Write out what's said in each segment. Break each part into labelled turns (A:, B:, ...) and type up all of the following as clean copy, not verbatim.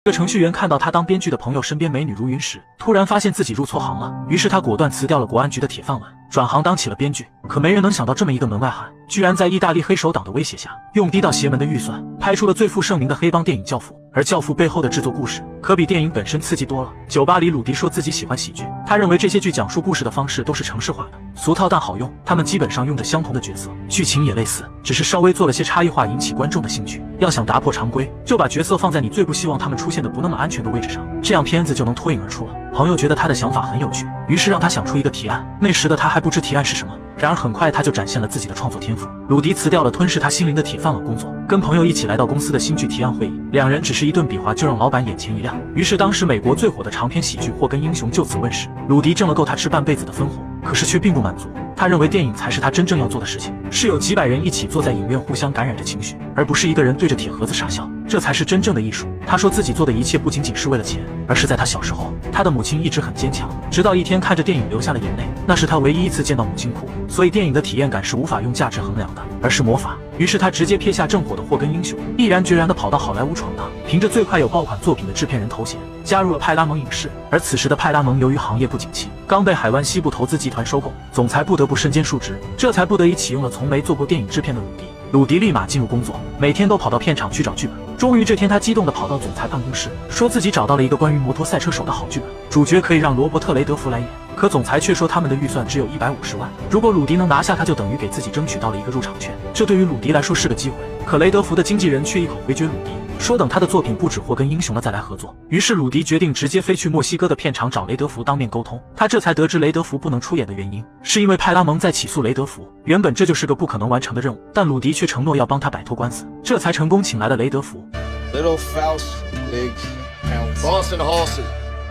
A: 这个程序员看到他当编剧的朋友身边美女如云时，突然发现自己入错行了，于是他果断辞掉了国安局的铁饭碗，转行当起了编剧。可没人能想到，这么一个门外汉，居然在意大利黑手党的威胁下，用低到邪门的预算，拍出了最负盛名的黑帮电影《教父》。而《教父》背后的制作故事，可比电影本身刺激多了。酒吧里，鲁迪说自己喜欢喜剧，他认为这些剧讲述故事的方式都是程式化的，俗套但好用。他们基本上用着相同的角色，剧情也类似，只是稍微做了些差异化，引起观众的兴趣。要想打破常规，就把角色放在你最不希望他们出现的不那么安全的位置上，这样片子就能脱颖而出了。朋友觉得他的想法很有趣，于是让他想出一个提案。那时的他还不知提案是什么，然而很快他就展现了自己的创作天赋。鲁迪辞掉了吞噬他心灵的铁饭碗工作，跟朋友一起来到公司的新剧提案会议。两人只是一顿比划，就让老板眼前一亮。于是当时美国最火的长篇喜剧《祸根英雄》就此问世。鲁迪挣了够他吃半辈子的分红，可是却并不满足。他认为电影才是他真正要做的事情，是有几百人一起坐在影院互相感染着情绪，而不是一个人对着铁盒子傻笑，这才是真正的艺术。他说自己做的一切不仅仅是为了钱，而是在他小时候，他的母亲一直很坚强，直到一天看着电影流下了眼泪，那是他唯一一次见到母亲哭。所以电影的体验感是无法用价值衡量的，而是魔法。于是他直接撇下正火的祸根英雄，毅然决然地跑到好莱坞闯荡，凭着最快有爆款作品的制片人头衔，加入了派拉蒙影视。而此时的派拉蒙由于行业不景气，刚被海湾西部投资集团收购，总裁不得不身兼数职，这才不得已启用了从没做过电影制片的鲁迪。鲁迪立马进入工作，每天都跑到片场去找剧本。终于这天，他激动地跑到总裁办公室，说自己找到了一个关于摩托赛车手的好剧本，主角可以让罗伯特·雷德福来演。可总裁却说他们的预算只有150万，如果鲁迪能拿下，他就等于给自己争取到了一个入场券，这对于鲁迪来说是个机会。可雷德福的经纪人却一口回绝鲁迪，说等他的作品不止祸根英雄了再来合作。于是鲁迪决定直接飞去墨西哥的片场找雷德福当面沟通。他这才得知雷德福不能出演的原因，是因为派拉蒙在起诉雷德福。原本这就是个不可能完成的任务，但鲁迪却承诺要帮他摆脱官司，这才成功请来了雷德福。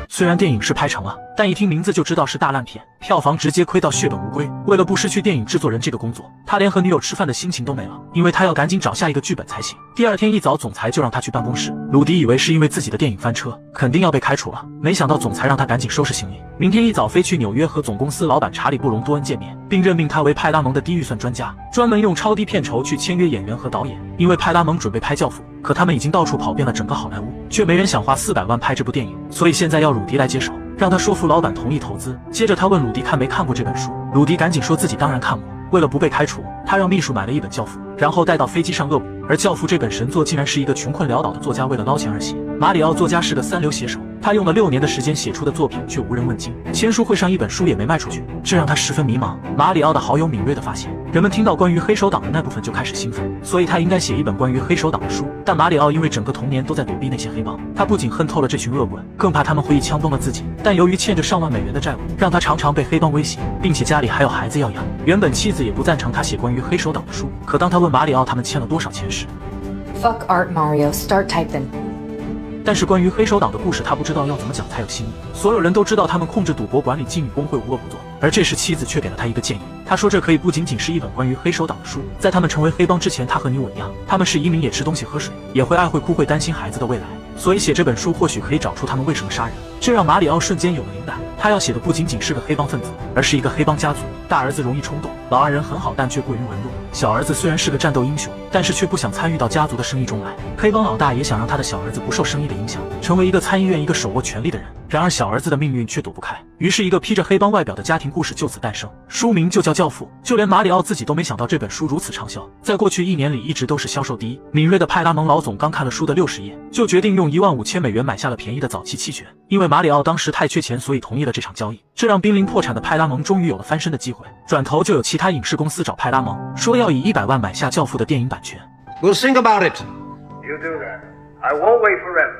A: 虽然电影是拍成了，但一听名字就知道是大烂片，票房直接亏到血本无归。为了不失去电影制作人这个工作，他连和女友吃饭的心情都没了，因为他要赶紧找下一个剧本才行。第二天一早，总裁就让他去办公室。鲁迪以为是因为自己的电影翻车，肯定要被开除了，没想到总裁让他赶紧收拾行李，明天一早飞去纽约和总公司老板查理·布隆多恩见面，并任命他为派拉蒙的低预算专家，专门用超低片酬去签约演员和导演。因为派拉蒙准备拍《教父》，可他们已经到处跑遍了整个好莱坞，却没人想花400万拍这部电影，所以现在要鲁迪来接手，让他说服老板同意投资。接着他问鲁迪看没看过这本书，鲁迪赶紧说自己当然看过。为了不被开除，他让秘书买了一本《教父》，然后带到飞机上恶补。而《教父》这本神作竟然是一个穷困潦倒的作家为了捞钱而写。马里奥作家是个三流写手，他用了6年的时间写出的作品却无人问津，签书会上一本书也没卖出去，这让他十分迷茫。马里奥的好友敏锐地发现，人们听到关于黑手党的那部分就开始兴奋，所以他应该写一本关于黑手党的书。但马里奥因为整个童年都在躲避那些黑帮，他不仅恨透了这群恶棍，更怕他们会一枪崩了自己。但由于欠着上万美元的债务，让他常常被黑帮威胁，并且家里还有孩子要养。原本妻子也不赞成他写关于黑手党的书，可当他问马里奥他们欠了多少钱时，
B: Fuck Art Mario, start typing.
A: 但是关于黑手党的故事他不知道要怎么讲才有新意。所有人都知道他们控制赌博，管理妓女工会，无恶不作，而这时妻子却给了他一个建议。他说这可以不仅仅是一本关于黑手党的书，在他们成为黑帮之前，他和你我一样，他们是移民，也吃东西喝水，也会爱会哭，会担心孩子的未来，所以写这本书或许可以找出他们为什么杀人。这让马里奥瞬间有了灵感，他要写的不仅仅是个黑帮分子，而是一个黑帮家族。大儿子容易冲动，老二人很好但却过于文弱，小儿子虽然是个战斗英雄，但是却不想参与到家族的生意中来。黑帮老大也想让他的小儿子不受生意的影响，成为一个参议院一个手握权力的人，然而小儿子的命运却躲不开。于是一个披着黑帮外表的家庭故事就此诞生，书名就叫《教父》。就连马里奥自己都没想到这本书如此畅销，在过去1年里一直都是销售第一。敏锐的派拉蒙老总刚看了书的60页，就决定用15000美元买下了便宜的早期期权。因为马里奥当时太缺钱，所以同意了这场交易，这让濒临破产的派拉蒙终于有了翻身的机会。转头就有其他影视公司找派拉蒙，说要以100万买下《教父》的电影版权。
C: We'll think about it.
D: You do that. I won't wait forever.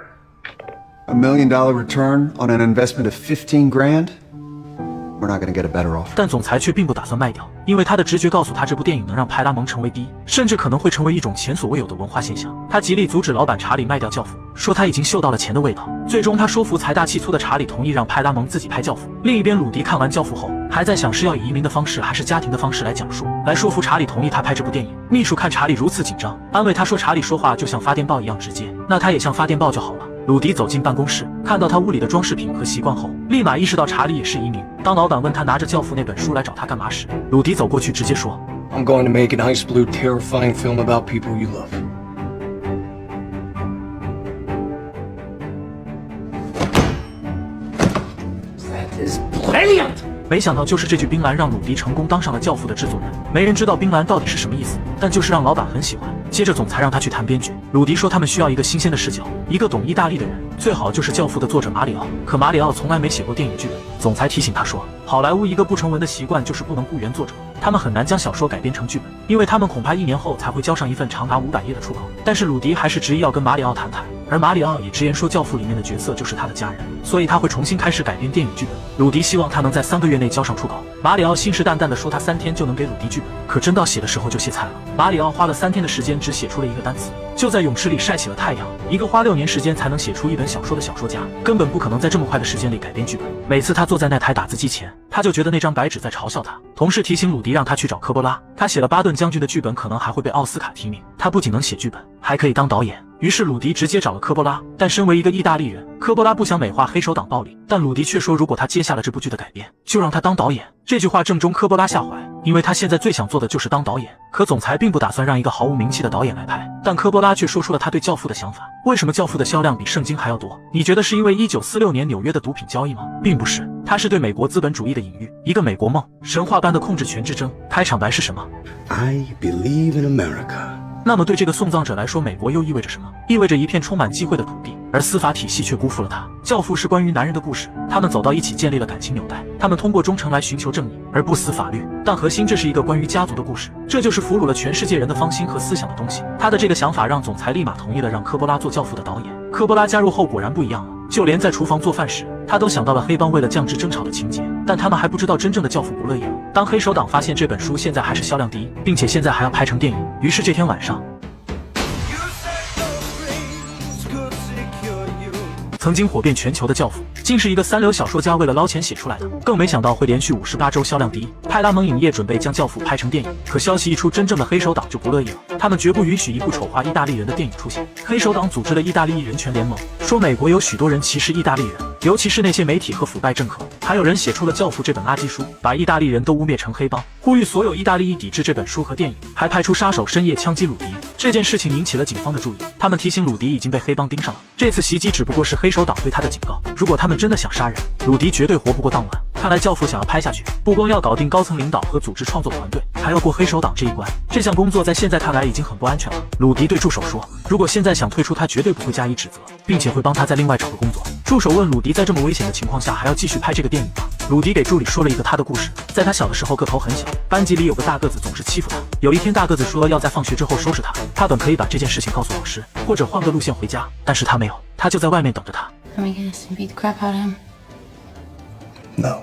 E: $1 million return on an investment of 15 grand? We're not going to get a better offer.
A: 但总裁却并不打算卖掉，因为他的直觉告诉他，这部电影能让派拉蒙成为第一，甚至可能会成为一种前所未有的文化现象。他极力阻止老板查理卖掉《教父》，说他已经嗅到了钱的味道。最终，他说服财大气粗的查理同意让派拉蒙自己拍《教父》。另一边，鲁迪看完《教父》后，还在想是要以移民的方式还是家庭的方式来讲述，来说服查理同意他拍这部电影。秘书看查理如此紧张，安慰他说查理说话就像发电报一样直接，那他也像发电报就好了。鲁迪走进办公室，看到他屋里的装饰品和习惯后，立马意识到查理也是移民。当老板问他拿着《教父》那本书来找他干嘛时，鲁迪走过去直接说
C: I'm going to make an ice blue terrifying film about people you love.
D: is brilliant.
A: 没想到就是这句冰蓝让鲁迪成功当上了教父的制作人。没人知道冰蓝到底是什么意思，但就是让老板很喜欢。接着总裁让他去谈编剧，鲁迪说他们需要一个新鲜的视角，一个懂意大利的人，最好就是教父的作者马里奥。可马里奥从来没写过电影剧本。总裁提醒他说，好莱坞一个不成文的习惯就是不能雇原作者，他们很难将小说改编成剧本，因为他们恐怕1年后才会交上一份长达500页的初稿。但是鲁迪还是执意要跟马里奥谈谈，而马里奥也直言说教父里面的角色就是他的家人，所以他会重新开始改编电影剧本。鲁迪希望他能在3个月内交上初稿。马里奥信誓旦旦地说他3天就能给鲁迪剧本，可真到写的时候就歇菜了。马里奥花了3天的时间只写出了一个单词，就在泳池里晒起了太阳。一个花6年时间才能写出一本小说的小说家，根本不可能在这么快的时间里改编剧本。每次他坐在那台打字机前，他就觉得那张白纸在嘲笑他。同事提醒鲁迪让他去找科波拉，他写了巴顿将军的剧本，可能还会被奥斯卡提名。他不仅能写剧本，还可以当导演。于是鲁迪直接找了科波拉，但身为一个意大利人，科波拉不想美化黑手党暴力，但鲁迪却说如果他接下了这部剧的改编，就让他当导演。这句话正中科波拉下怀，因为他现在最想做的就是当导演。可总裁并不打算让一个毫无名气的导演来拍，但科波拉却说出了他对教父的想法。为什么教父的销量比圣经还要多？你觉得是因为1946年纽约的毒品交易吗？并不是，它是对美国资本主义的隐喻，一个美国梦，神话般的控制权之争。开场白是什么？
F: I believe in America.
A: 那么对这个送葬者来说，美国又意味着什么？意味着一片充满机会的土地，而司法体系却辜负了他。教父是关于男人的故事，他们走到一起建立了感情纽带，他们通过忠诚来寻求正义，而不死法律。但核心这是一个关于家族的故事，这就是俘虏了全世界人的方心和思想的东西。他的这个想法让总裁立马同意了让科波拉做教父的导演。科波拉加入后果然不一样了，就连在厨房做饭时，他都想到了黑帮为了降制争吵的情节，但他们还不知道真正的教父不乐意了。当黑手党发现这本书现在还是销量第一，并且现在还要拍成电影，于是这天晚上，曾经火遍全球的教父，竟是一个三流小说家为了捞钱写出来的，更没想到会连续58周销量第一。派拉蒙影业准备将教父拍成电影，可消息一出，真正的黑手党就不乐意了，他们绝不允许一部丑化意大利人的电影出现。黑手党组织了意大利裔人权联盟，说美国有许多人歧视意大利人，尤其是那些媒体和腐败政客，还有人写出了《教父》这本垃圾书，把意大利人都污蔑成黑帮，呼吁所有意大利裔抵制这本书和电影，还派出杀手深夜枪击鲁迪。这件事情引起了警方的注意，他们提醒鲁迪已经被黑帮盯上了。这次袭击只不过是黑手党对他的警告，如果他们真的想杀人，鲁迪绝对活不过当晚。看来教父想要拍下去，不光要搞定高层领导和组织创作团队，还要过黑手党这一关。这项工作在现在看来已经很不安全了。鲁迪对助手说，如果现在想退出，他绝对不会加以指责，并且会帮他再另外找个工作。助手问鲁迪，在这么危险的情况下还要继续拍这个电影吗？鲁迪给助理说了一个他的故事，在他小的时候个头很小，班级里有个大个子总是欺负他。有一天大个子说要在放学之后收拾他，他本可以把这件事情告诉老师，或者换个路线回家，但是他没有，他就在外面等着他。
G: Am I gonna beat the crap out of him?
F: No.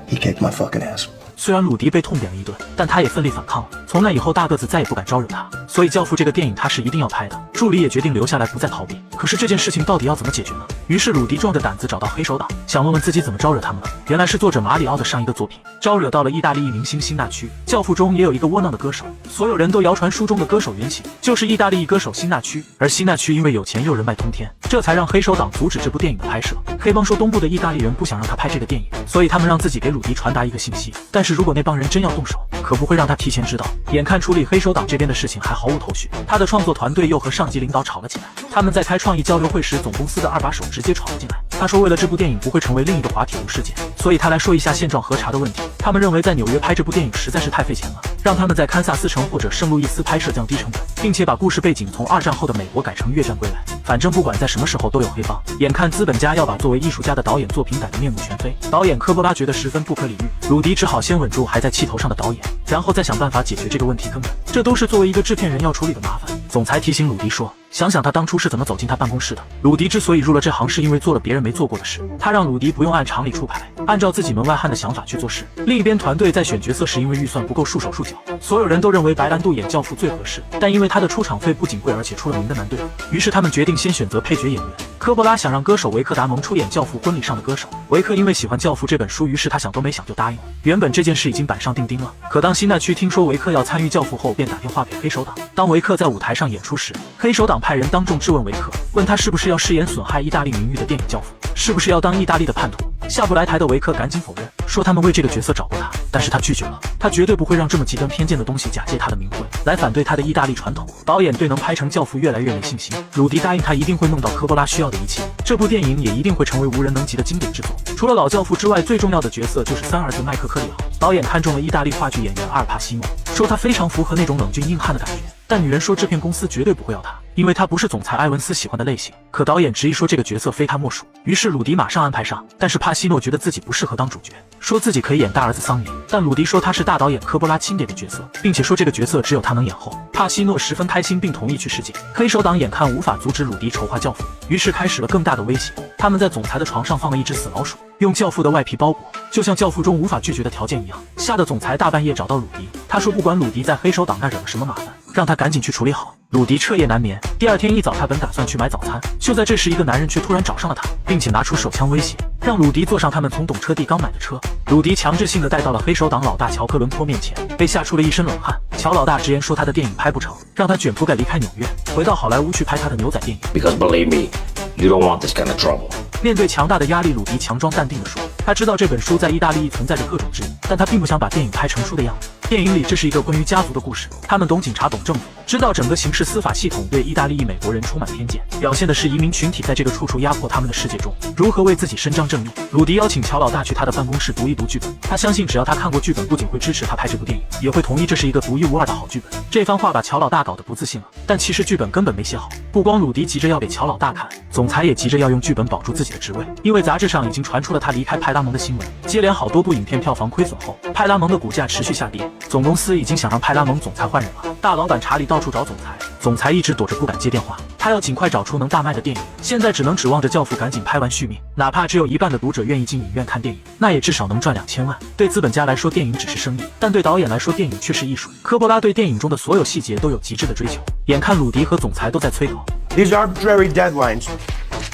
F: He kicked my fucking ass.
A: 虽然鲁迪被痛扁了一顿，但他也奋力反抗了。从那以后，大个子再也不敢招惹他。所以，《教父》这个电影他是一定要拍的。助理也决定留下来，不再逃避。可是这件事情到底要怎么解决呢？于是鲁迪壮着胆子找到黑手党，想问问自己怎么招惹他们了。原来是作者马里奥的上一个作品招惹到了意大利裔明星辛纳屈。《教父》中也有一个窝囊的歌手，所有人都谣传书中的歌手原型就是意大利裔歌手辛纳屈。而辛纳屈因为有钱又人脉通天，这才让黑手党阻止这部电影的拍摄。黑帮说东部的意大利人不想让他拍这个电影，所以他们让自己给鲁迪传达一个信息。但是如果那帮人真要动手，可不会让他提前知道。眼看处理黑手党这边的事情还毫无头绪，他的创作团队又和上级领导吵了起来。他们在开创意交流会时，总公司的二把手直接闯了进来。他说为了这部电影不会成为另一个滑铁卢事件，所以他来说一下现状核查的问题。他们认为在纽约拍这部电影实在是太费钱了，让他们在堪萨斯城或者圣路易斯拍摄降低成本，并且把故事背景从2战后的美国改成越战归来。反正不管在什么时候都有黑帮。眼看资本家要把作为艺术家的导演作品改得面目全非，导演科波拉觉得十分不可理喻。鲁迪只好先稳住还在气头上的导演，然后再想办法解决这个问题根本。这都是作为一个制片人要处理的麻烦。总裁提醒鲁迪说，想想他当初是怎么走进他办公室的。鲁迪之所以入了这行，是因为做了别人没做过的事。他让鲁迪不用按常理出牌，按照自己门外汉的想法去做事。另一边团队在选角色时，因为预算不够束手束脚，所有人都认为白兰度演教父最合适，但因为他的出场费不仅贵，而且出了名的难对付，于是他们决定先选择配角演员。科波拉想让歌手维克达蒙出演教父婚礼上的歌手，维克因为喜欢教父这本书，于是他想都没想就答应了。原本这件事已经板上钉钉了，可当辛纳屈听说维克要参与教父后，便打电话给黑手党。当维克在舞台上演出时，黑手党派人当众质问维克，问他是不是要饰演损害意大利名誉的电影教父，是不是要当意大利的叛徒。下不来台的维克赶紧否认，说他们为这个角色找过他，但是他拒绝了，他绝对不会让这么极端偏见的东西假借他的名讳来反对他的意大利传统。导演对能拍成《教父》越来越没信心，鲁迪答应他一定会弄到科波拉需要的一切，这部电影也一定会成为无人能及的经典之作。除了老教父之外，最重要的角色就是三儿子麦克科里奥。导演看中了意大利话剧演员阿尔帕西诺，说他非常符合那种冷峻硬汉的感觉，但女人说制片公司绝对不会要他，因为他不是总裁埃文斯喜欢的类型。可导演执意说这个角色非他莫属，于是鲁迪马上安排上，但是帕西诺觉得自己不适合当主角，说自己可以演大儿子桑尼，但鲁迪说他是大导演科波拉钦点的角色，并且说这个角色只有他能演后。帕西诺十分开心并同意去试镜。黑手党眼看无法阻止鲁迪筹划教父，于是开始了更大的威胁，他们在总裁的床上放了一只死老鼠，用教父的外皮包裹，就像教父中无法拒绝的条件一样，吓得总裁大半夜找到鲁迪，他说不管鲁迪在黑手党那惹了什么麻烦，让他赶紧去处理好。鲁迪彻夜难眠，第二天一早他本打算去买早餐，就在这时一个男人却突然找上了他，并且拿出手枪威胁，让鲁迪坐上他们从懂车帝刚买的车。鲁迪强制性的带到了黑手党老大乔克伦坡面前，被吓出了一身冷汗。乔老大直言说他的电影拍不成，让他卷铺盖离开纽约，回到好莱坞去拍他的牛仔电影。
H: Because believe me, you don't want this kind of trouble.
A: 面对强大的压力，鲁迪强装淡定地说，他知道这本书在意大利存在着各种质疑，但他并不想把电影拍成书的样子。电影里这是一个关于家族的故事，他们懂警察懂政府，知道整个刑事司法系统对意大利裔美国人充满偏见，表现的是移民群体在这个处处压迫他们的世界中如何为自己伸张正义。鲁迪邀请乔老大去他的办公室读一读剧本，他相信只要他看过剧本，不仅会支持他拍这部电影，也会同意这是一个独一无二的好剧本。这番话把乔老大搞得不自信了，但其实剧本根本没写好。不光鲁迪急着要给乔老大看，总裁也急着要用剧本保住自己的职位，因为杂志上已经传出了他离开派拉蒙的新闻。接连好多部影片票房亏损后，派拉蒙的股价持续下跌，总公司已经想让派拉蒙总裁换人了。大老板查理到处找总裁，总裁一直躲着不敢接电话，他要尽快找出能大卖的电影，现在只能指望着教父赶紧拍完续命，哪怕只有一半的读者愿意进影院看电影，那也至少能赚2000万。对资本家来说电影只是生意，但对导演来说电影却是艺术。科波拉对电影中的所有细节都有极致的追求，眼看鲁迪和总裁都在催稿，
F: These arbitrary deadlines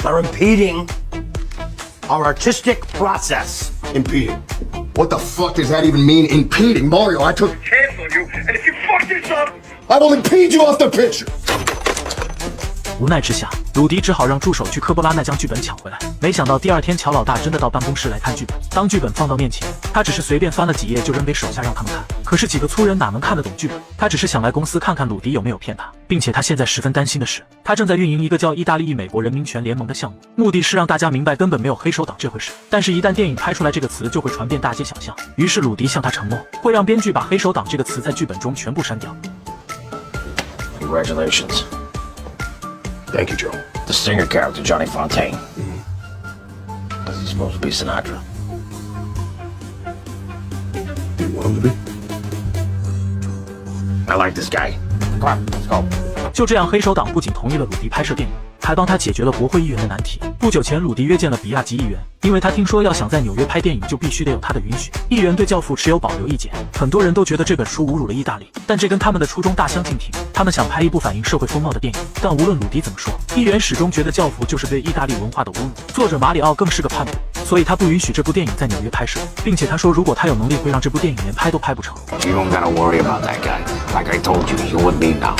F: are impeding our artistic process.
I: Impeding? What the fuck does that even mean, impeding? Mario, I took...
D: Chance on you, and if you fuck this up...
I: I will impede you off the picture!
A: 无奈之下，鲁迪只好让助手去科波拉那将剧本抢回来。没想到第二天乔老大真的到办公室来看剧本，当剧本放到面前，他只是随便翻了几页就扔给手下让他们看。可是几个粗人哪能看得懂剧本？他只是想来公司看看鲁迪有没有骗他，并且他现在十分担心的是，他正在运营一个叫意大利裔美国人民权联盟的项目，目的是让大家明白根本没有黑手党这回事。但是，一旦电影拍出来，这个词就会传遍大街小巷。于是鲁迪向他承诺，会让编剧把黑手党这个词在剧本中全部删掉。
H: Congratulations.
I: Thank you, Joe.
H: The singer character, Johnny Fontaine. Is he supposed to be Sinatra?
I: You want him to be?
H: I like this guy. Come on, let's go.
A: 就这样，黑手党不仅同意了鲁迪拍摄电影，还帮他解决了国会议员的难题。不久前，鲁迪约见了比亚吉议员，因为他听说要想在纽约拍电影，就必须得有他的允许。议员对《教父》持有保留意见，很多人都觉得这本书侮辱了意大利，但这跟他们的初衷大相径庭。他们想拍一部反映社会风貌的电影，但无论鲁迪怎么说，议员始终觉得《教父》就是对意大利文化的侮辱。作者马里奥更是个叛徒，所以他不允许这部电影在纽约拍摄，并且他说，如果他有能力，会让这部电影连拍都拍不成。
H: You don't gotta worry about that guy. Like I told you, you're with me now.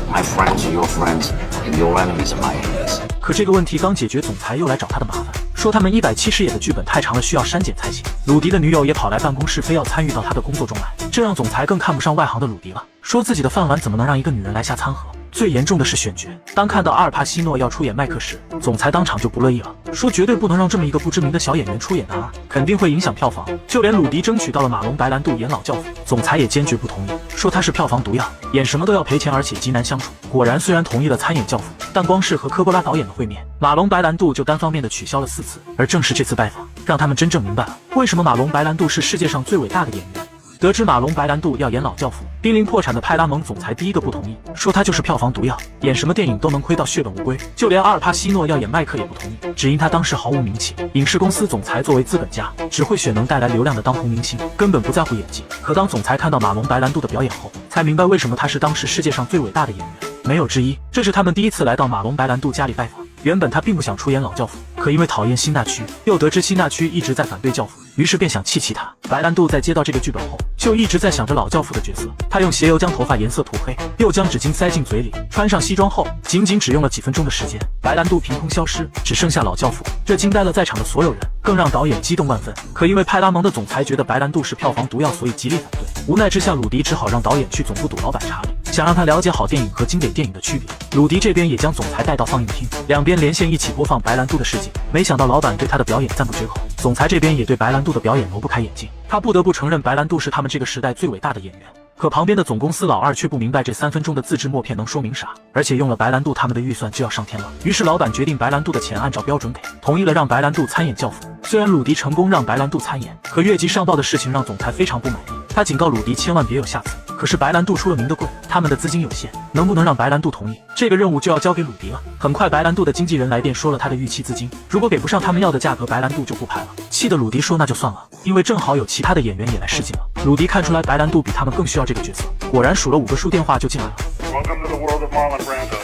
H: My friends are your friends, and your enemies are my enemies.
A: 可这个问题刚解决，总裁又来找他的麻烦，说他们170页的剧本太长了，需要删减才行。鲁迪的女友也跑来办公室，非要参与到他的工作中来，这让总裁更看不上外行的鲁迪了，说自己的饭碗怎么能让一个女人来下餐盒？最严重的是选角，当看到阿尔帕西诺要出演麦克时，总裁当场就不乐意了，说绝对不能让这么一个不知名的小演员出演男二，肯定会影响票房。就连鲁迪争取到了马龙白兰度演老教父，总裁也坚决不同意，说他是票房毒药，演什么都要赔钱，而且极难相处。果然，虽然同意了参演教父，但光是和科波拉导演的会面，马龙白兰度就单方面的取消了4次。而正是这次拜访，让他们真正明白了为什么马龙白兰度是世界上最伟大的演员。得知马龙白兰度要演老教父，濒临破产的派拉蒙总裁第一个不同意，说他就是票房毒药，演什么电影都能亏到血本无归。就连阿尔帕西诺要演麦克也不同意，只因他当时毫无名气。影视公司总裁作为资本家，只会选能带来流量的当红明星，根本不在乎演技。可当总裁看到马龙白兰度的表演后，才明白为什么他是当时世界上最伟大的演员，没有之一。这是他们第一次来到马龙白兰度家里拜访。原本他并不想出演老教父，可因为讨厌辛纳屈，又得知辛纳屈一直在反对教父，于是便想气他。白兰度在接到这个剧本后，就一直在想着老教父的角色。他用鞋油将头发颜色涂黑，又将纸巾塞进嘴里，穿上西装后，仅只用了几分钟的时间，白兰度凭空消失，只剩下老教父。这惊呆了在场的所有人。更让导演激动万分。可因为派拉蒙的总裁觉得白兰度是票房毒药，所以极力反对。无奈之下，鲁迪只好让导演去总部堵老板查理，想让他了解好电影和经典电影的区别。鲁迪这边也将总裁带到放映厅，两边连线一起播放白兰度的事迹。没想到老板对他的表演赞不绝口，总裁这边也对白兰度的表演挪不开眼睛。他不得不承认白兰度是他们这个时代最伟大的演员。可旁边的总公司老二却不明白这3分钟的自制默片能说明啥，而且用了白兰度他们的预算就要上天了。于是老板决定白兰度的钱按照标准给，同意了让白兰度参演教父。虽然鲁迪成功让白兰度参演，可越级上报的事情让总裁非常不满意，他警告鲁迪千万别有下次。可是白兰度出了名的贵，他们的资金有限，能不能让白兰度同意？这个任务就要交给鲁迪了。很快白兰度的经纪人来电说了他的预期资金，如果给不上他们要的价格，白兰度就不拍了。气得鲁迪说那就算了，因为正好有其他的演员也来试镜了。鲁迪看出来白兰度比他们更需要这个角色，果然数了5个数电话就进来了。
D: Welcome to the world of Marlon Brando.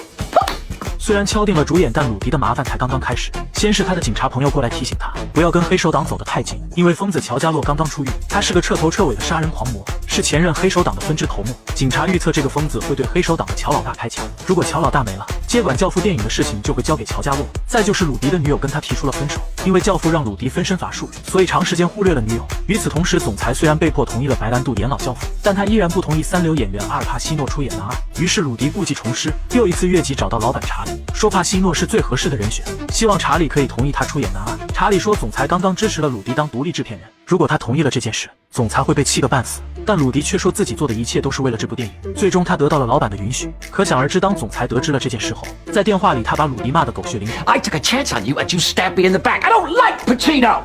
A: 虽然敲定了主演，但鲁迪的麻烦才刚刚开始。先是他的警察朋友过来提醒他，不要跟黑手党走得太近，因为疯子乔加洛刚刚出狱，他是个彻头彻尾的杀人狂魔，是前任黑手党的分支头目。警察预测这个疯子会对黑手党的乔老大开枪，如果乔老大没了，接管教父电影的事情就会交给乔加洛。再就是鲁迪的女友跟他提出了分手，因为教父让鲁迪分身乏术，所以长时间忽略了女友。与此同时，总裁虽然被迫同意了白兰度演老教父，但他依然不同意三流演员阿尔帕西诺出演男二。于是鲁迪故技重施，又一次越级找到老板查理，说帕西诺是最合适的人选，希望查理可以同意他出演男二。查理说总裁刚刚支持了鲁迪当独立制片人，如果他同意了这件事，总裁会被气个半死。但鲁迪却说自己做的一切都是为了这部电影。最终他得到了老板的允许。可想而知，当总裁得知了这件事后，在电话里他把鲁迪骂得狗血淋头。
H: I took a chance on you and you stabbed me in the back. I don't like Pacino.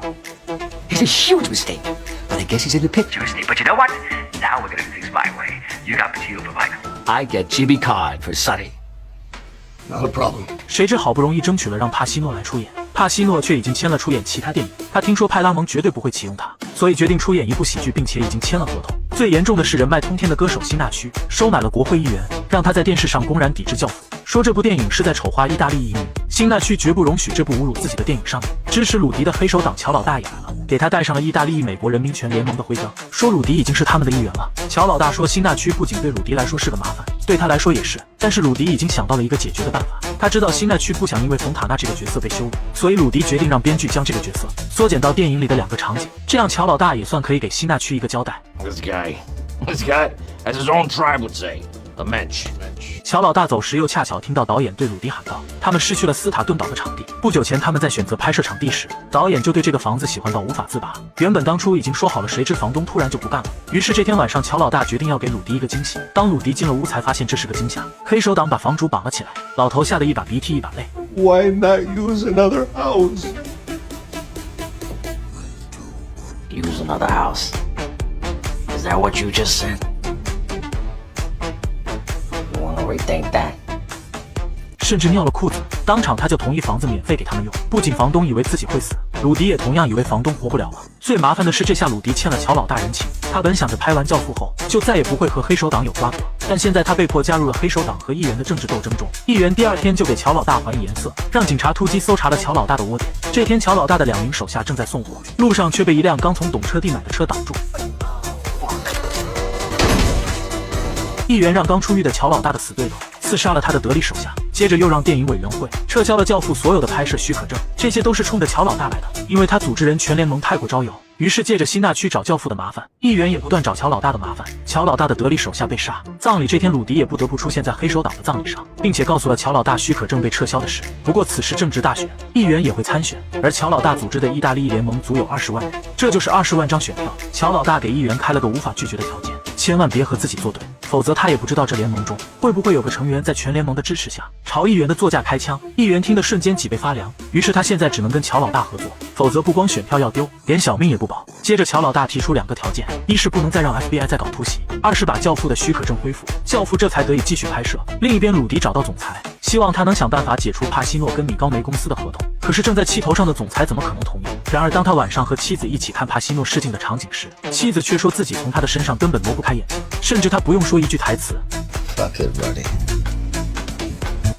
H: It's a huge mistake, but I guess he's in the picture.
D: But you know what? Now we're gonna do things my way. You got Pacino for Michael.
H: I get Jimmy Card for Sonny.
I: Not a problem.
A: 谁知好不容易争取了让帕西诺来出演，帕西诺却已经签了出演其他电影。他听说派拉蒙绝对不会启用他，所以决定出演一部喜剧，并且已经签了合同。最严重的是，人脉通天的歌手辛纳屈收买了国会议员，让他在电视上公然抵制教父，说这部电影是在丑化意大利移民。辛纳屈绝不容许这部侮辱自己的电影上映。支持鲁迪的黑手党乔老大也来了，给他戴上了意大利美国人民权联盟的徽章，说鲁迪已经是他们的一员了。乔老大说辛纳屈不仅对鲁迪来说是个麻烦，对他来说也是，但是鲁迪已经想到了一个解决的办法。他知道辛纳屈不想因为冯塔纳这个角色被羞辱，所以鲁迪决定让编剧将这个角色缩减到电影里的2个场景，这样乔老大也算可以给辛纳屈一个交代。
H: This guy, as his own tribe would say, a mensch.
A: 乔老大走时，又恰巧听到导演对鲁迪喊道：“他们失去了斯塔顿岛的场地。”不久前，他们在选择拍摄场地时，导演就对这个房子喜欢到无法自拔。原本当初已经说好了，谁知房东突然就不干了。于是这天晚上，乔老大决定要给鲁迪一个惊喜。当鲁迪进了屋，才发现这是个惊吓。黑手党把房主绑了起来，老头吓得一把鼻涕一把泪。
I: Why not use another house?
H: Use another house. Is that what you just said? You wanna rethink that?
A: 甚至尿了裤子，当场他就同意房子免费给他们用。不仅房东以为自己会死，鲁迪也同样以为房东活不了了。最麻烦的是，这下鲁迪欠了乔老大人情。他本想着拍完教父后就再也不会和黑手党有瓜葛，但现在他被迫加入了黑手党和议员的政治斗争中。议员第2天就给乔老大还以颜色，让警察突击搜查了乔老大的窝点。这天乔老大的2名手下正在送货，路上却被一辆刚从懂车帝买的车挡住。议员让刚出狱的乔老大的死对头刺杀了他的得力手下，接着又让电影委员会撤销了教父所有的拍摄许可证，这些都是冲着乔老大来的，因为他组织人权联盟太过招摇。于是借着辛纳屈找教父的麻烦，议员也不断找乔老大的麻烦。乔老大的得力手下被杀，葬礼这天鲁迪也不得不出现在黑手党的葬礼上，并且告诉了乔老大许可证被撤销的事。不过此时正值大选，议员也会参选，而乔老大组织的意大利联盟足有20万人，这就是20万张选票。乔老大给议员开了个无法拒绝的条件，千万别和自己作对，否则他也不知道这联盟中会不会有个成员在全联盟的支持下朝议员的座驾开枪。议员听得瞬间脊背发凉，于是他现在只能跟乔老大合作，否则不光选票要丢，连小命也不保。接着乔老大提出2个条件，一是不能再让 FBI 再搞突袭，2是把教父的许可证恢复，教父这才得以继续拍摄。另一边鲁迪找到总裁，希望他能想办法解除帕西诺跟米高梅公司的合同，可是正在气头上的总裁怎么可能同意？然而当他晚上和妻子一起看帕西诺试镜的场景时，妻子却说自己从他的身上根本挪不开眼睛，甚至他不用说一句台词。
F: Fuck it, buddy.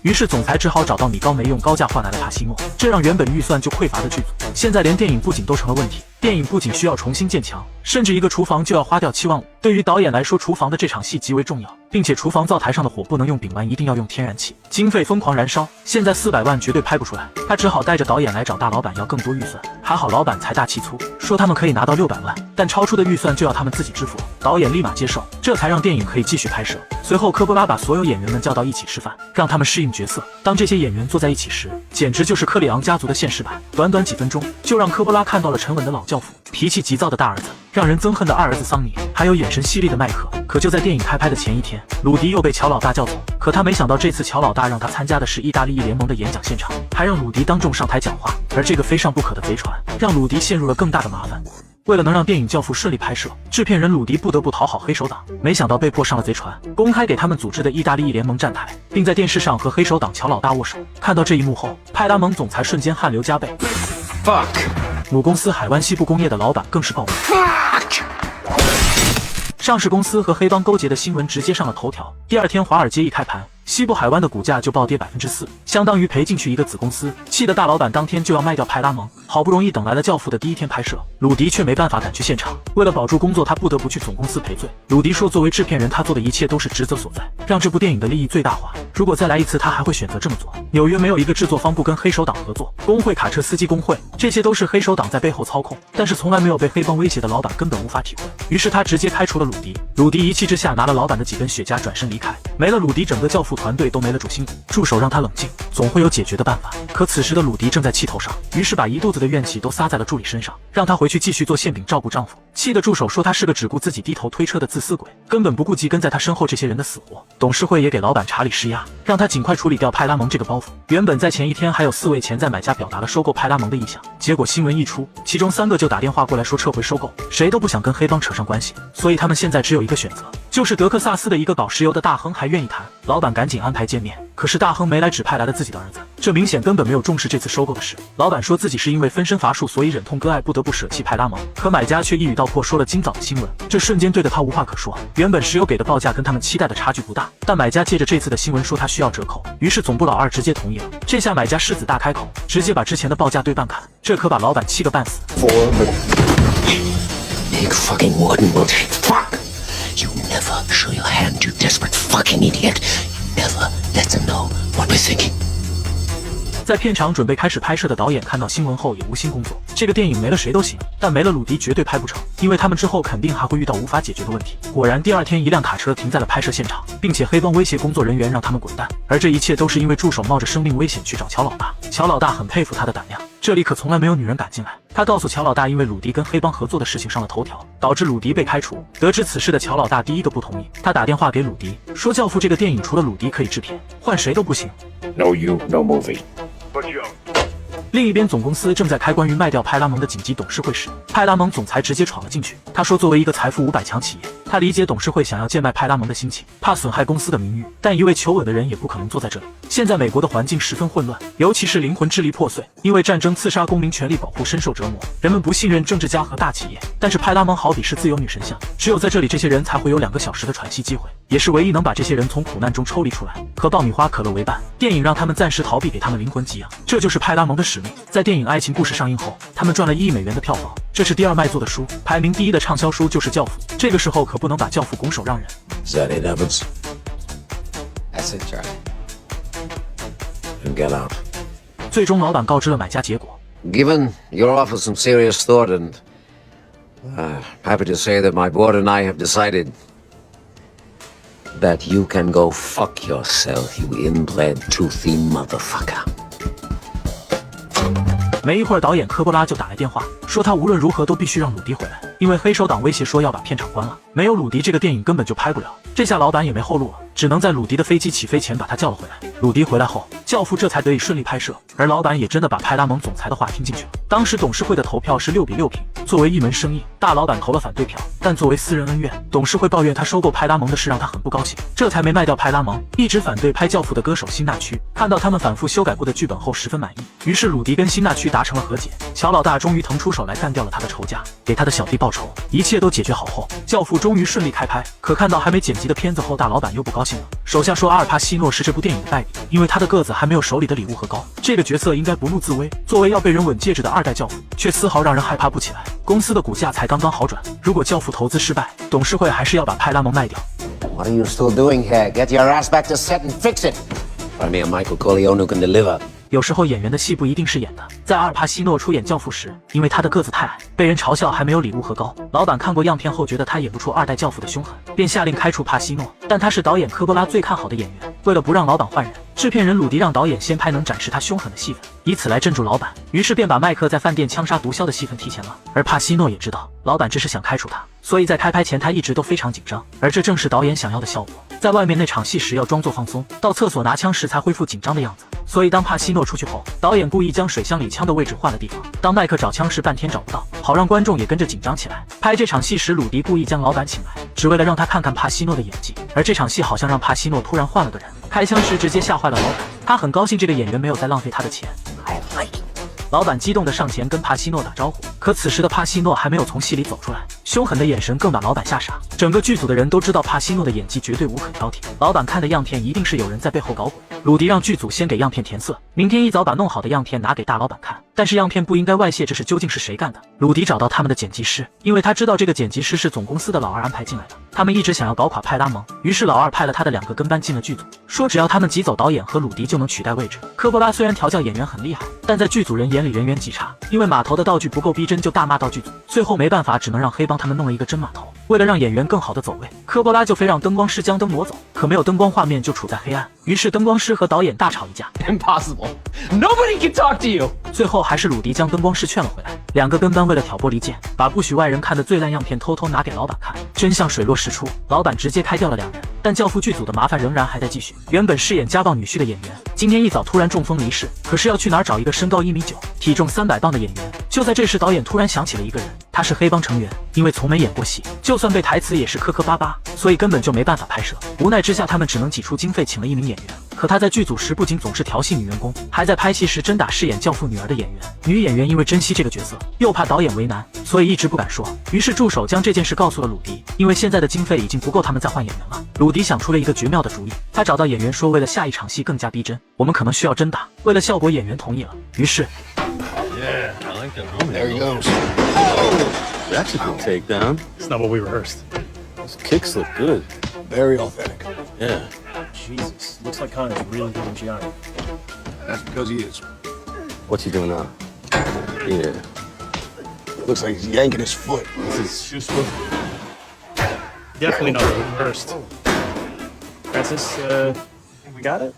A: 于是总裁只好找到米高梅，用高价换来了帕西诺，这让原本预算就匮乏的剧组现在连电影布景都成了问题，电影布景需要重新建墙，甚至一个厨房就要花掉7万5。对于导演来说，厨房的这场戏极为重要，并且厨房灶台上的火不能用丙烷，一定要用天然气，经费疯狂燃烧，现在400万绝对拍不出来，他只好带着导演来找大老板要更多预算。还好老板财大气粗，说他们可以拿到600万，但超出的预算就要他们自己支付。导演立马接受，这才让电影可以继续拍摄。随后科波拉把所有演员们叫到一起吃饭，让他们适应角色。当这些演员坐在一起时，简直就是克里昂家族的现实版。短短几分钟，就让科波拉看到了沉稳的老教父，脾气急躁的大儿子，让人憎恨的二儿子桑尼，还有眼神犀利的麦克。可就在电影开拍的前一天，鲁迪又被乔老大叫走。可他没想到，这次乔老大让他参加的是意大利裔联盟的演讲现场，还让鲁迪当众上台讲话。而这个非上不可的贼船，让鲁迪陷入了更大的麻烦。为了能让电影《教父》顺利拍摄，制片人鲁迪不得不讨好黑手党，没想到被迫上了贼船，公开给他们组织的意大利裔联盟站台，并在电视上和黑手党乔老大握手。看到这一幕后，派拉蒙总裁瞬间汗流浃背。
C: Fuck！
A: 母公司海湾西部工业的老板更是暴怒。上市公司和黑帮勾结的新闻直接上了头条。第二天，华尔街一开盘，西部海湾的股价就暴跌4%，相当于赔进去一个子公司。气得大老板当天就要卖掉派拉蒙。好不容易等来了《教父》的第一天拍摄，鲁迪却没办法赶去现场。为了保住工作，他不得不去总公司赔罪。鲁迪说，作为制片人，他做的一切都是职责所在，让这部电影的利益最大化。如果再来一次，他还会选择这么做。纽约没有一个制作方不跟黑手党合作，工会、卡车司机工会，这些都是黑手党在背后操控，但是从来没有被黑帮威胁的老板根本无法体会。于是他直接开除了鲁迪。鲁迪一气之下拿了老板的几根雪茄转身离开。没了鲁迪，整个教父团队都没了主心骨。助手让他冷静，总会有解决的办法。可此时的鲁迪正在气头上，于是把一肚子的怨气都撒在了助理身上，让他回去继续做馅饼照顾丈夫。气的助手说他是个只顾自己低头推车的自私鬼，根本不顾及跟在他身后这些人的死活。董事会也给老板查理施压，让他尽快处理掉派拉蒙这个包袱。原本在前一天还有4位潜在买家表达了收购派拉蒙的意向，结果新闻一出，其中3个就打电话过来说撤回收购，谁都不想跟黑帮扯上关系，所以他们现在只有一个选择，就是德克萨斯的一个搞石油的大亨还愿意谈。老板赶紧安排见面，可是大亨没来，只派来了自己的儿子，这明显根本没有重视这次收购的事。老板说自己是因为分身乏术，所以忍痛割爱，不得不舍弃派拉蒙。可买家却一语道破，说了今早的新闻，这瞬间对得他无话可说。原本石油给的报价跟他们期待的差距不大，但买家借着这次的新闻说他需要折扣，于是总部老二直接同意了。这下买家狮子大开口，直接把之前的报价对半砍，这可把老板气个半死。
H: Big fucking wooden bullshit. Fuck! You never show your hand, you desperate fucking idiot. You never let them know what we're thinking.
A: 在片场准备开始拍摄的导演看到新闻后也无心工作。这个电影没了谁都行，但没了鲁迪绝对拍不成，因为他们之后肯定还会遇到无法解决的问题。果然，第二天一辆卡车停在了拍摄现场，并且黑帮威胁工作人员让他们滚蛋。而这一切都是因为助手冒着生命危险去找乔老大。乔老大很佩服他的胆量，这里可从来没有女人敢进来。他告诉乔老大，因为鲁迪跟黑帮合作的事情上了头条，导致鲁迪被开除。得知此事的乔老大第一个不同意，他打电话给鲁迪说，《教父》这个电影除了鲁迪可以制片，换谁都不行。
H: No you, no movie.
A: 另一边，总公司正在开关于卖掉派拉蒙的紧急董事会时，派拉蒙总裁直接闯了进去。他说，作为一个财富500强企业，他理解董事会想要贱卖派拉蒙的心情，怕损害公司的名誉，但一位求稳的人也不可能坐在这里。现在美国的环境十分混乱，尤其是灵魂支离破碎，因为战争、刺杀、公民权利保护深受折磨，人们不信任政治家和大企业。但是派拉蒙好比是自由女神像，只有在这里，这些人才会有2个小时的喘息机会，也是唯一能把这些人从苦难中抽离出来。和爆米花、可乐为伴，电影让他们暂时逃避，给他们灵魂给养，这就是派拉蒙的使命。在电影《爱情故事》上映后，他们赚了1亿美元的票房，这是第2卖座的书，排名第1的畅销书就是《教父》。这个时候可不能把《教父》拱手让人。
H: Is that it, Evans?
C: That's it, Charlie.
H: Then get out.
A: 最终，老板告知了买家结果。
J: Given your offer some serious thought, and happy to say that my board and I have decided that you can go fuck yourself, you inbred, toothy motherfucker.
A: 没一会儿，导演科波拉就打来电话，说他无论如何都必须让鲁迪回来，因为黑手党威胁说要把片场关了，没有鲁迪这个电影根本就拍不了。这下老板也没后路了，只能在鲁迪的飞机起飞前把他叫了回来。鲁迪回来后，教父这才得以顺利拍摄，而老板也真的把派拉蒙总裁的话听进去了。当时董事会的投票是6比6平，作为一门生意，大老板投了反对票，但作为私人恩怨，董事会抱怨他收购派拉蒙的事让他很不高兴，这才没卖掉派拉蒙。一直反对拍《教父》的歌手辛纳屈看到他们反复修改过的剧本后十分满意，于是鲁迪跟辛纳屈达成了和解。乔老大终于腾出手来干掉了他的仇家，给他的小弟报仇。一切都解决好后，《教父》终于顺利开拍。可看到还没剪辑的片子后，大老板又不高兴了。手下说阿尔帕西诺是这部电影的败笔，因为他的个子还没有手里的礼物盒高，这个角色应该不怒自威。作为要被人吻戒指的二代教父，却丝毫让人害怕不起来。公司的股价才刚刚好转，如果教父投资失败，董事会还是要把派拉蒙卖掉。
J: What are you still doing here? Get your ass back to set and fix it. Find me a Michael Corleone who can deliver.
A: 有时候演员的戏不一定是演的。在阿尔帕西诺出演教父时，因为他的个子太矮，被人嘲笑还没有礼物盒高。老板看过样片后觉得他演不出二代教父的凶狠，便下令开除帕西诺。但他是导演科波拉最看好的演员，为了不让老板换人，制片人鲁迪让导演先拍能展示他凶狠的戏份，以此来镇住老板。于是便把麦克在饭店枪杀毒枭的戏份提前了。而帕西诺也知道老板这是想开除他，所以在开拍前他一直都非常紧张，而这正是导演想要的效果。在外面那场戏时要装作放松，到厕所拿枪时才恢复紧张的样子。所以当帕西诺出去后，导演故意将水箱里枪的位置换了地方，当麦克找枪时半天找不到，好让观众也跟着紧张起来。拍这场戏时，鲁迪故意将老板请来，只为了让他看看帕西诺的演技。而这场戏好像让帕西诺突然换了个人，开枪时直接吓坏了老板。他很高兴这个演员没有再浪费他的钱。老板激动地上前跟帕西诺打招呼，可此时的帕西诺还没有从戏里走出来，凶狠的眼神更把老板吓傻。整个剧组的人都知道帕西诺的演技绝对无可挑剔，老板看的样片一定是有人在背后搞鬼。鲁迪让剧组先给样片填色，明天一早把弄好的样片拿给大老板看，但是样片不应该外泄，这是究竟是谁干的？鲁迪找到他们的剪辑师，因为他知道这个剪辑师是总公司的老二安排进来的，他们一直想要搞垮派拉蒙，于是老二派了他的2个跟班进了剧组，说只要他们挤走导演和鲁迪就能取代位置。科波拉虽然调教演员很厉害，但在剧组人眼里人缘极差，因为码头的道具不够逼真就大骂道具组，最后没办法只能让黑帮他们弄了一个真码头。为了让演员更好的走位，科波拉就非让灯光师将灯挪走，可没有灯光画面就处在黑暗，于是灯光师和导演大吵一架。
C: Impossible. Nobody can talk to you.
A: 最后还是鲁迪将灯光师劝了回来。2个跟班为了挑拨离间，把不许外人看的最烂样片偷偷拿给老板看，真相水落石出，老板直接开掉了2人。但教父剧组的麻烦仍然还在继续。原本饰演家暴女婿的演员，今天一早突然中风离世，可是要去哪儿找一个身高1.9米、体重300磅的演员？就在这时，导演突然想起了一个人，他是黑帮成员，因为从没演过戏，就算背台词也是磕磕巴巴，所以根本就没办法拍摄。无奈之下，他们只能挤出经费请了一名演员。可他在剧组时不仅总是调戏女员工，还在拍戏时真打饰演教父女儿的演员。女演员因为珍惜这个角色，又怕导演为难，所以一直不敢说。于是助手将这件事告诉了鲁迪，因为现在的经费已经不够他们再换演员了。鲁迪想出了一个绝妙的主意，他找到演员说，为了下一场戏更加逼真，我们可能需要真打。为了效果，演员同意了。于是
I: There he goes.
K: That's a good takedown.
F: It's not what we rehearsed.
K: Those kicks look good.
I: Very authentic.
K: Yeah.
F: Jesus, looks like Connor's really good in geometry.
I: That's because he is.
K: What's he doing now? Yeah.
I: Looks like he's yanking his foot.
F: This is shoe swoop. Definitely not what we rehearsed. Francis, think we got it?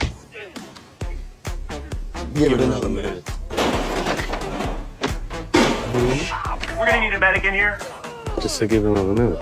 I: Give it another minute.
D: We're gonna need a medic in here.
K: Just to give him another minute.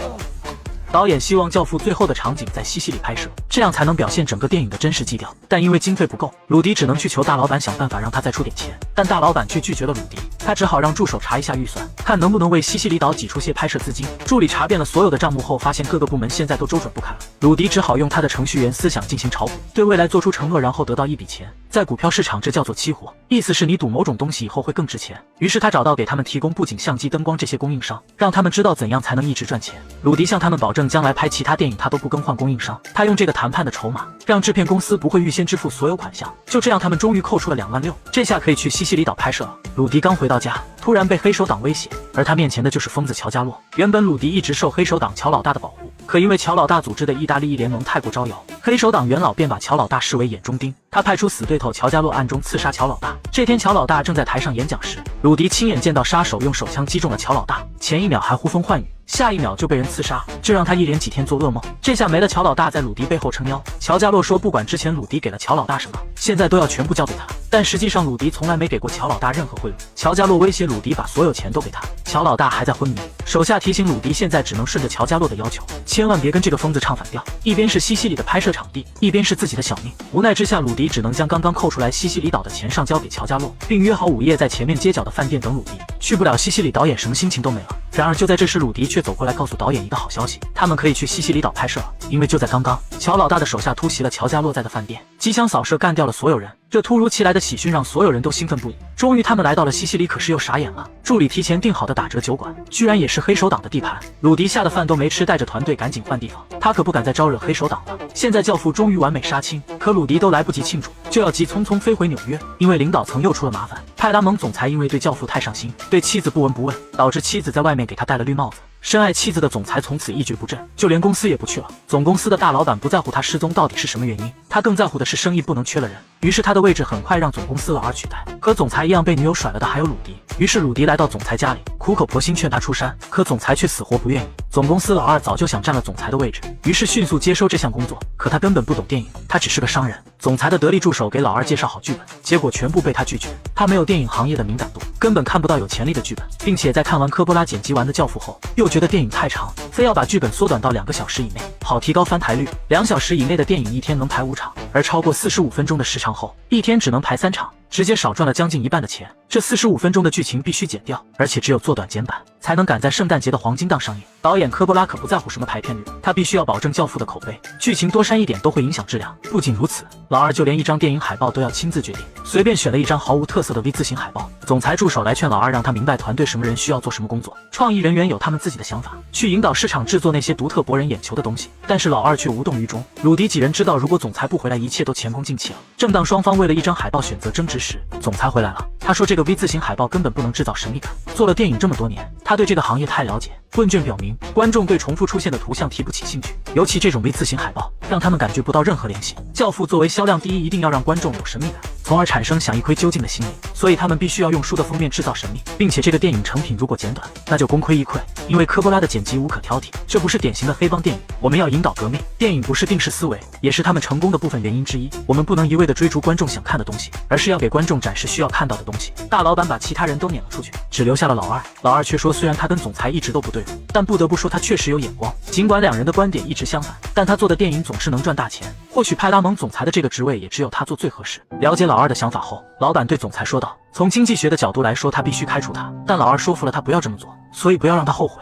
A: 导演希望《教父》最后的场景在西西里拍摄，这样才能表现整个电影的真实基调。但因为经费不够，鲁迪只能去求大老板想办法让他再出点钱，但大老板却拒绝了鲁迪，他只好让助手查一下预算，看能不能为西西里岛挤出些拍摄资金。助理查遍了所有的账目后，发现各个部门现在都周转不开了。鲁迪只好用他的程序员思想进行炒股，对未来做出承诺，然后得到一笔钱。在股票市场，这叫做期货，意思是你赌某种东西以后会更值钱。于是他找到给他们提供布景、相机、灯光这些供应商，让他们知道怎样才能一直赚钱。鲁迪向他们保证，将来拍其他电影他都不更换供应商。他用这个谈判的筹码，让制片公司不会预先支付所有款项。就这样，他们终于扣除了2.6万，这下可以去西西里岛拍摄了。鲁迪刚回到家，突然被黑手党威胁，而他面前的就是疯子乔加洛。原本鲁迪一直受黑手党乔老大的保护，可因为乔老大组织的意大利裔联盟太过招摇，黑手党元老便把乔老大视为眼中钉。他派出死对头乔加洛暗中刺杀乔老大。这天乔老大正在台上演讲时，鲁迪亲眼见到杀手用手枪击中了乔老大，前一秒还呼风唤雨，下一秒就被人刺杀，这让他一连几天做噩梦。这下没了乔老大在鲁迪背后撑腰。乔加洛说，不管之前鲁迪给了乔老大什么，现在都要全部交给他。但实际上鲁迪从来没给过乔老大任何贿赂。乔加洛威胁鲁迪把所有钱都给他，乔老大还在昏迷，手下提醒鲁迪现在只能顺着乔家洛的要求，千万别跟这个疯子唱反调。一边是西西里的拍摄场地，一边是自己的小命。无奈之下，鲁迪只能将刚刚扣出来西西里岛的钱上交给乔家洛，并约好午夜在前面街角的饭店等鲁迪。去不了西西里岛演，什么心情都没了。然而就在这时，鲁迪却走过来告诉导演一个好消息，他们可以去西西里岛拍摄了。因为就在刚刚，乔老大的手下突袭了乔家洛在的饭店，机枪扫射干掉了所有人。这突如其来的喜讯让所有人都兴奋不已。终于他们来到了西西里，可是又傻眼了。助理提前订好的打折酒馆，居然也是黑手党的地盘。鲁迪吓得饭都没吃，带着团队赶紧换地方。他可不敢再招惹黑手党了。现在教父终于完美杀青，可鲁迪都来不及庆祝，就要急匆匆飞回纽约，因为领导层又出了麻烦。派拉蒙总裁因为对教父太上心，对妻子不闻不问，导致妻子在外面给他戴了绿帽子。深爱妻子的总裁从此一蹶不振，就连公司也不去了。总公司的大老板不在乎他失踪到底是什么原因，他更在乎的是生意不能缺了人。于是他的位置很快让总公司老二取代。和总裁一样被女友甩了的还有鲁迪。于是鲁迪来到总裁家里，苦口婆心劝他出山，可总裁却死活不愿意。总公司老二早就想占了总裁的位置，于是迅速接收这项工作。可他根本不懂电影，他只是个商人。总裁的得力助手给老二介绍好剧本，结果全部被他拒绝。他没有电影行业的敏感度，根本看不到有潜力的剧本，并且在看完科波拉剪辑完的《教父》后，又觉得电影太长，非要把剧本缩短到2个小时以内，好提高翻台率。2小时以内的电影一天能排5场，而超过45分钟的时长后，一天只能排3场，直接少赚了将近1半的钱。这45分钟的剧情必须剪掉，而且只有做短剪版，才能赶在圣诞节的黄金档上映。导演科波拉可不在乎什么排片率，他必须要保证教父的口碑，剧情多删一点都会影响质量。不仅如此，老二就连一张电影海报都要亲自决定，随便选了一张毫无特色的 V 字形海报。总裁助手来劝老二，让他明白团队什么人需要做什么工作，创意人员有他们自己的想法，去引导市场制作那些独特博人眼球的东西。但是老二却无动于衷。鲁迪几人知道，如果总裁不回来，一切都前功尽弃了。正当双方为了一张海报选择争执时，总裁回来了。他说这个 V 字形海报根本不能制造神秘感，做了电影这么多年，他对这个行业太了解。问卷表明，观众对重复出现的图像提不起兴趣，尤其这种 V 字形海报，让他们感觉不到任何联系。教父作为销量第一，一定要让观众有神秘感，从而产生想一窥究竟的心理，所以他们必须要用书的封面制造神秘，并且这个电影成品如果简短，那就功亏一篑。因为科波拉的剪辑无可挑剔，这不是典型的黑帮电影，我们要引导革命。电影不是定式思维，也是他们成功的部分原因之一。我们不能一味的追逐观众想看的东西，而是要给观众展示需要看到的东西。大老板把其他人都撵了出去，只留下了老二。老二却说，虽然他跟总裁一直都不对付，但不得不说他确实有眼光。尽管两人的观点一直相反，但他做的电影总是能赚大钱。或许派拉蒙总裁的这个职位也只有他做最合适。了解老二的想法后，老板对总裁说道，从经济学的角度来说，他必须开除他，但老二说服了他不要这么做，所以不要让他后悔。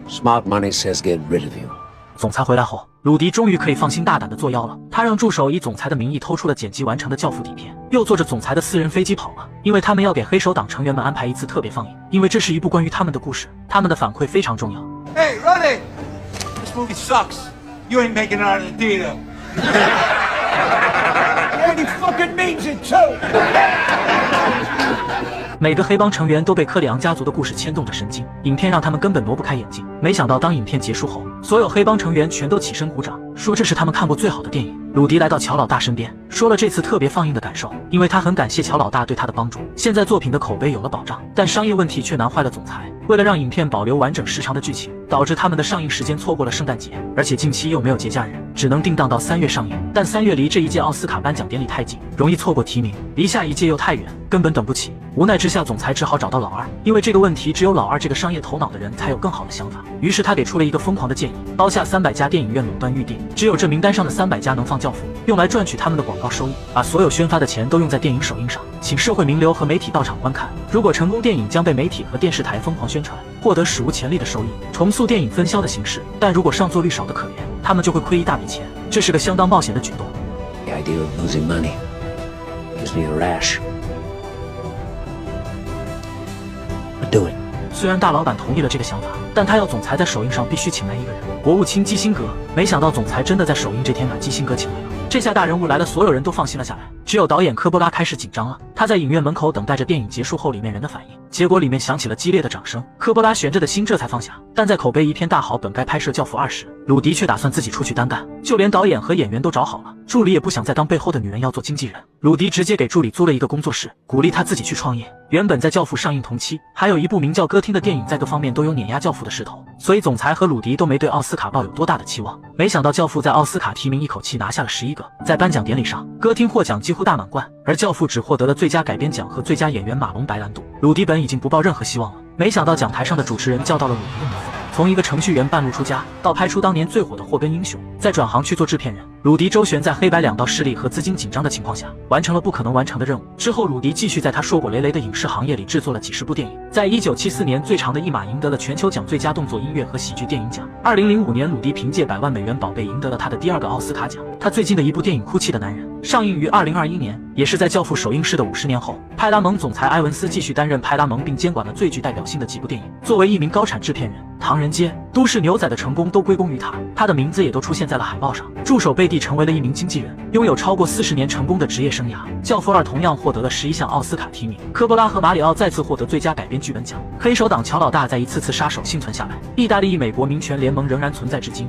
J: Smart money says get rid of you.
A: 总裁回来后，鲁迪终于可以放心大胆的作妖了。他让助手以总裁的名义偷出了剪辑完成的教父底片，又坐着总裁的私人飞机跑了。因为他们要给黑手党成员们安排一次特别放映，因为这是一部关于他们的故事，他们的反馈非常重要。
L: Hey, Ronnie! This movie sucks. You ain't making it out of the theater. And he fucking means it too.
A: 每个黑帮成员都被科里昂家族的故事牵动着神经，影片让他们根本挪不开眼睛。没想到当影片结束后，所有黑帮成员全都起身鼓掌，说这是他们看过最好的电影。鲁迪来到乔老大身边，说了这次特别放映的感受，因为他很感谢乔老大对他的帮助。现在作品的口碑有了保障，但商业问题却难坏了总裁。为了让影片保留完整时长的剧情，导致他们的上映时间错过了圣诞节，而且近期又没有节假日，只能定档到3月上映。但3月离这一届奥斯卡颁奖典礼太近，容易错过提名；离下一届又太远，根本等不起。无奈之下，总裁只好找到老二，因为这个问题只有老二这个商业头脑的人才有更好的想法。于是他给出了一个疯狂的建议：包下300家电影院垄断预定，只有这名单上的300家能放教父，用来赚取他们的广告收益，把所有宣发的钱都用在电影首映上，请社会名流和媒体到场观看。如果成功，电影将被媒体和电视台疯狂宣传，获得史无前例的收益，重塑电影分销的形式。但如果上座率少得可怜，他们就会亏一大笔钱，这是个相当冒险的举动。
J: The idea of losing money gives me a rash. But do it.
A: 虽然大老板同意了这个想法，但他要总裁在首映上必须请来一个人，国务卿基辛格。没想到总裁真的在首映这天把基辛格请来了。这下大人物来了，所有人都放心了下来，只有导演科波拉开始紧张了。他在影院门口等待着电影结束后里面人的反应，结果里面响起了激烈的掌声，科波拉悬着的心这才放下。但在口碑一片大好，本该拍摄《教父2》时，鲁迪却打算自己出去单干，就连导演和演员都找好了，助理也不想再当背后的女人，要做经纪人。鲁迪直接给助理租了一个工作室，鼓励他自己去创业。原本在《教父》上映同期，还有一部名叫《歌厅》的电影，在各方面都有碾压《教父》的势头，所以总裁和鲁迪都没对奥斯卡抱有多大的期望。没想到《教父》在奥斯卡提名一口气拿下了11个，在颁奖典礼上，《歌厅》获奖几乎大满贯，而《教父》只获得了最佳改编奖和最佳演员马龙白兰度。鲁迪本已经不抱任何希望了，没想到讲台上的主持人叫到了鲁迪的名字。从一个程序员半路出家，到拍出当年最火的霍根英雄，再转行去做制片人，鲁迪周旋在黑白两道势力和资金紧张的情况下，完成了不可能完成的任务。之后，鲁迪继续在他硕果累累的影视行业里制作了几十部电影，在1974年最长的一马赢得了全球奖最佳动作音乐和喜剧电影奖。2005年，鲁迪凭借100万美元宝贝赢得了他的第2个奥斯卡奖。他最近的一部电影《哭泣的男人》上映于2021年，也是在《教父》首映式的50年后。派拉蒙总裁埃文斯继续担任派拉蒙，并监管了最具代表性的几部电影。作为一名高产制片人，《唐人街》《都市牛仔》的成功都归功于他，他的名字也都出现在了海报上。助手贝蒂成为了一名经纪人，拥有超过40年成功的职业生涯。《教父2》同样获得了11项奥斯卡提名。科波拉和马里奥再次获得最佳改编剧本奖。黑手党乔老大在一次次杀手幸存下来。意大利裔美国民权联盟仍然存在至今。